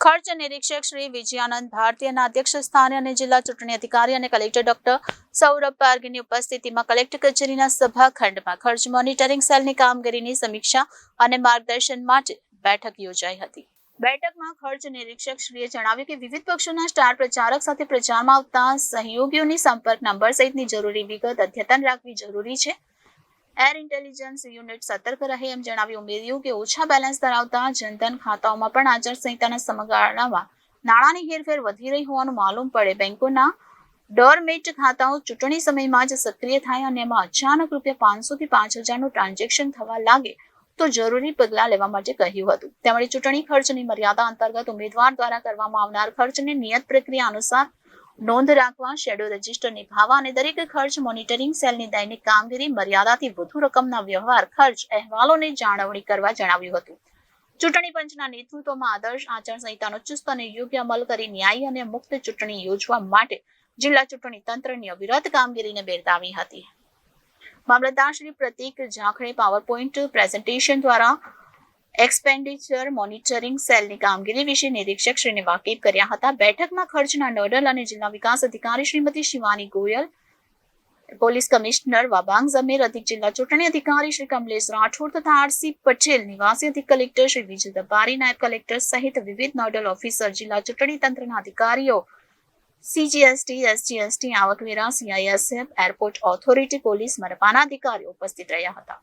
ખર્ચ નિરીક્ષક શ્રી વિજયાનંદ ભારતીયના અધ્યક્ષ સ્થાને અને જિલ્લા ચૂંટણી અધિકારી અને કલેક્ટર ડોક્ટર સૌરભ પારગીની ઉપસ્થિતિમાં કલેક્ટર કચેરીના સભાખંડમાં ખર્ચ મોનિટરિંગ સેલની કામગીરીની સમીક્ષા અને માર્ગદર્શન માટે બેઠક યોજાઈ હતી। બેઠકમાં ખર્ચ નિરીક્ષક શ્રીએ જણાવ્યું કે વિવિધ પક્ષોના સ્ટાર પ્રચારક સાથે પ્રચારમાં આવતા સહયોગીઓની સંપર્ક નંબર સહિતની જરૂરી વિગત અદ્યતન રાખવી જરૂરી છે। એર ઇન્ટેલિજન્સ યુનિટ સતર્ક રહે એમ જણાવી ઉમેર્યું કે ઓછા બેલેન્સ ધરાવતા જનધન ખાતાઓમાં પણ આચારસંહિતાના સમયગાળામાં નાણાંની હેરફેર વધી રહી હોવાનું માલુમ પડે બેંકોના ડોરમેટ ખાતાઓ ચૂંટણી સમયમાં જ સક્રિય થાય અને એમાં અચાનક ₹500 થી 5,000નું ટ્રાન્ઝેક્શન થવા લાગે તો જરૂરી પગલાં લેવા માટે કહ્યું હતું। તેમણે ચૂંટણી ખર્ચની મર્યાદા અંતર્ગત ઉમેદવાર દ્વારા કરવામાં આવનાર ખર્ચની નિયત પ્રક્રિયા અનુસાર નોંધ રાખવા, શેડો રજિસ્ટર નિભાવવા અને દરેક ખર્ચ મોનિટરિંગ સેલની દૈનિક કામગીરી, મર્યાદાથી વધુ રકમના વ્યવહાર, ખર્ચ અહેવાલોની જાળવણી કરવા જણાવ્યું હતું। ચૂંટણી પંચના નેતૃત્વમાં આદર્શ આચારસંહિતાનો ચુસ્ત અને યોગ્ય અમલ કરી ન્યાયી અને મુક્ત ચૂંટણી યોજવા માટે જિલ્લા ચૂંટણી તંત્રની અવિરત કામગીરીને બિરદાવી હતી। મામલતદાર શ્રી પ્રતીક ઝાખડે પાવરપોઈન્ટ પ્રેઝન્ટેશન દ્વારા એક્સપેન્ડિચર મોનિટરિંગ સેલની કામગીરી વિશે નિરીક્ષક શ્રીને વાકેફ કર્યા હતા। બેઠકમાં ખર્ચના નોડલ અને જિલ્લા વિકાસ અધિકારી શ્રીમતી શિવાની ગોયલ, પોલીસ કમિશનર વાબાંગ ઝમીર, અધિક જિલ્લા ચૂંટણી અધિકારી શ્રી કમલેશ રાઠોડ તથા આરસી પટેલ, નિવાસી અધિક કલેક્ટર શ્રી વિજય દબારી, નાયબ કલેક્ટર સહિત વિવિધ નોડલ ઓફિસર, જિલ્લા ચૂંટણી તંત્રના અધિકારીઓ, CGST, SGST, આવકવેરા, CISF, એરપોર્ટ ઓથોરિટી, પોલીસ, મનપાના અધિકારીઓ ઉપસ્થિત રહ્યા હતા।